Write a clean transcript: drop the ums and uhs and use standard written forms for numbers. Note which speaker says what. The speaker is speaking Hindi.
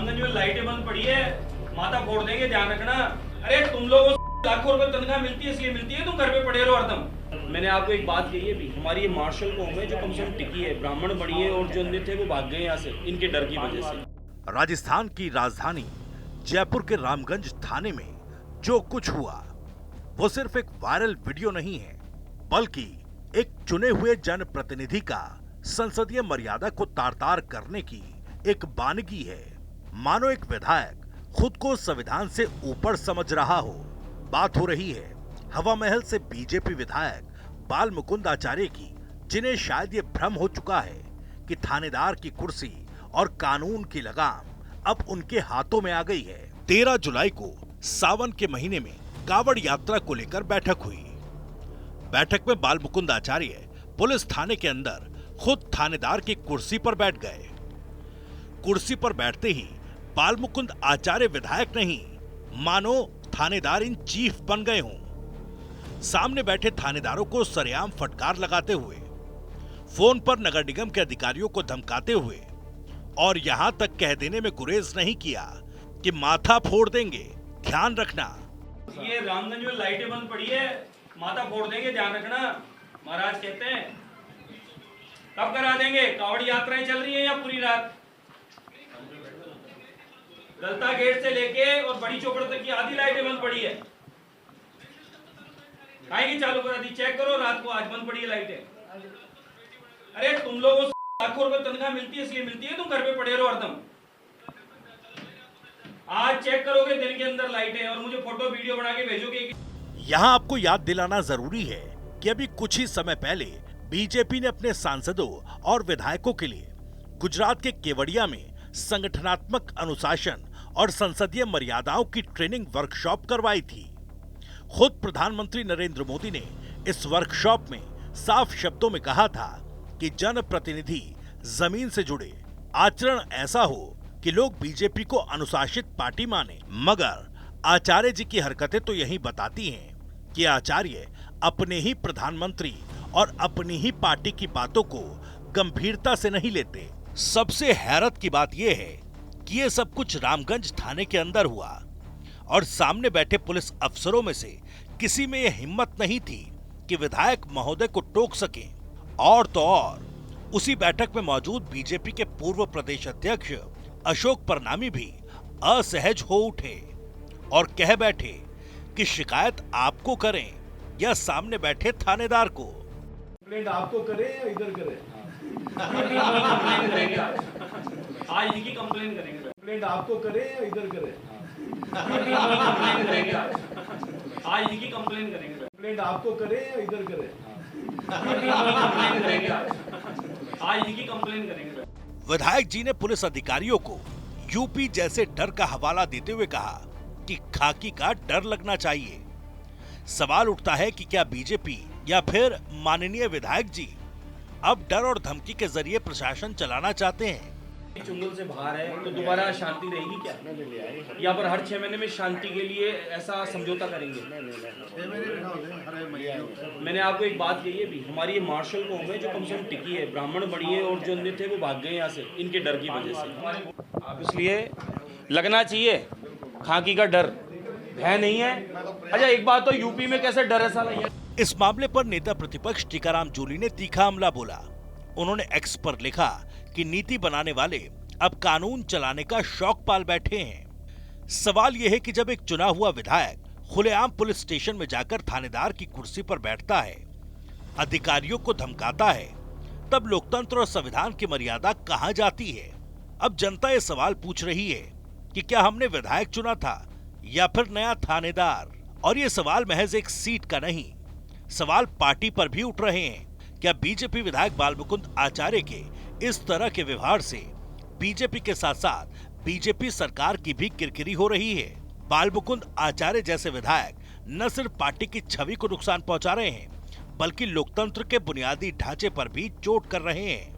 Speaker 1: रामगंज में लाइटें बंद पड़ी है, माथा फोड़ देंगे, ध्यान रखना। अरे तुम लोगों को लाखों रुपए तनख्वाह मिलती है, इसलिए मिलती है तुम घर पे पड़े रहो हरदम। मैंने आपको एक बात कही है भी, हमारी ये मार्शल कौम है जो कम से कम टिकी है, ब्राह्मण बड़ी है और जो अन्य थे वो भाग गए यहाँ से इनके डर की वजह से।
Speaker 2: राजस्थान की राजधानी जयपुर के रामगंज थाने में जो कुछ हुआ वो सिर्फ एक वायरल वीडियो नहीं है, बल्कि एक चुने हुए जनप्रतिनिधि का संसदीय मर्यादा को तार-तार करने की एक बानगी है। मानो एक विधायक खुद को संविधान से ऊपर समझ रहा हो। बात हो रही है हवा महल से बीजेपी विधायक बाल मुकुंद आचार्य की, जिन्हें शायद ये भ्रम हो चुका है कि थानेदार की कुर्सी और कानून की लगाम अब उनके हाथों में आ गई है। 13 जुलाई को सावन के महीने में कावड़ यात्रा को लेकर बैठक हुई। बैठक में बाल मुकुंद आचार्य पुलिस थाने के अंदर खुद थानेदार की कुर्सी पर बैठ गए। कुर्सी पर बैठते ही बाल मुकुंद आचार्य विधायक नहीं, मानो थानेदार इन चीफ बन गए हों। सामने बैठे थानेदारों को सरेआम फटकार लगाते हुए, फोन पर नगर निगम के अधिकारियों को धमकाते हुए और यहां तक कह देने में गुरेज नहीं किया कि माथा फोड़ देंगे, ध्यान रखना।
Speaker 1: ये रामगंज में लाइटें बंद पड़ी है, माथा फोड़ देंगे, ध्यान रखना। महाराज कहते हैं कब करा देंगे? कावड़ यात्राएं चल रही है या पूरी रात? गलता गेट से लेके और बड़ी चौकड़ तक की आधी लाइटें बंद पड़ी है। काहे की चालू करा दी? चेक करो, रात को आज बंद पड़ी है लाइटें। अरे तुम लोगों को लाखों रुपए तनख्वाह मिलती है, इसलिए मिलती है तुम घर पे पड़े रहो हरदम। आज चेक करोगे दिन के अंदर लाइटें और मुझे फोटो वीडियो बना के भेजोगे।
Speaker 2: यहाँ आपको याद दिलाना जरूरी है कि अभी कुछ ही समय पहले बीजेपी ने अपने सांसदों और विधायकों के लिए गुजरात के केवड़िया में संगठनात्मक अनुशासन और संसदीय मर्यादाओं की ट्रेनिंग वर्कशॉप करवाई थी। खुद प्रधानमंत्री नरेंद्र मोदी ने इस वर्कशॉप में साफ शब्दों में कहा था कि जनप्रतिनिधि जमीन से जुड़े, आचरण ऐसा हो कि लोग बीजेपी को अनुशासित पार्टी माने। मगर आचार्य जी की हरकतें तो यही बताती हैं कि आचार्य अपने ही प्रधानमंत्री और अपनी ही पार्टी की बातों को गंभीरता से नहीं लेते। सबसे हैरत की बात यह है कि ये सब कुछ रामगंज थाने के अंदर हुआ और सामने बैठे पुलिस अफसरों में से किसी में यह हिम्मत नहीं थी कि विधायक महोदय को टोक सकें। और तो और उसी बैठक में मौजूद बीजेपी के पूर्व प्रदेश अध्यक्ष अशोक परनामी भी असहज हो उठे और कह बैठे कि शिकायत आपको करें या सामने बैठे थानेदार को।
Speaker 3: कंप्लेंट आपको करें या इधर करें?
Speaker 1: आज इनकी कंप्लेन करेंगे।
Speaker 3: कंप्लेंट आपको करें या इधर करें?
Speaker 1: आज इनकी कंप्लेन करेंगे।
Speaker 3: कंप्लेंट आपको करें या इधर करें?
Speaker 1: आज इनकी कंप्लेन करेंगे।
Speaker 2: विधायक जी ने पुलिस अधिकारियों को यूपी जैसे डर का हवाला देते हुए कहा कि खाकी का डर लगना चाहिए। सवाल उठता है कि क्या बीजेपी या फिर माननीय विधायक जी अब डर और धमकी के जरिए प्रशासन चलाना चाहते हैं?
Speaker 1: चुंगल से बाहर है तो दोबारा शांति रहेगी क्या? या पर हर 6 महीने में शांति के लिए ऐसा समझौता करेंगे? मैंने आपको एक बात कही है भी, हमारी ये मार्शल कौम है जो कम से कम टिकी है, ब्राह्मण बड़ी है और जो अन्य थे वो भाग गए यहाँ से इनके डर की वजह से। इसलिए लगना चाहिए खाकी का डर, भय नहीं है। अच्छा एक बात तो, यूपी में कैसे डर है साला ये?
Speaker 2: इस मामले पर नेता प्रतिपक्ष टीकाराम जूली ने तीखा हमला बोला। उन्होंने एक्स पर लिखा कि नीति बनाने वाले अब कानून चलाने का शौक पाल बैठे हैं। सवाल यह है कि जब एक चुना हुआ विधायक खुलेआम पुलिस स्टेशन में जाकर थानेदार की कुर्सी पर बैठता है, अधिकारियों को धमकाता है, तब लोकतंत्र और संविधान की मर्यादा कहां जाती है? अब जनता ये सवाल पूछ रही है कि क्या हमने विधायक चुना था या फिर नया थानेदार? और ये सवाल महज एक सीट का नहीं, सवाल पार्टी पर भी उठ रहे हैं। क्या बीजेपी विधायक बाल मुकुंद आचार्य के इस तरह के व्यवहार से बीजेपी के साथ साथ बीजेपी सरकार की भी किरकिरी हो रही है? बाल मुकुंद आचार्य जैसे विधायक न सिर्फ पार्टी की छवि को नुकसान पहुंचा रहे हैं, बल्कि लोकतंत्र के बुनियादी ढांचे पर भी चोट कर रहे हैं।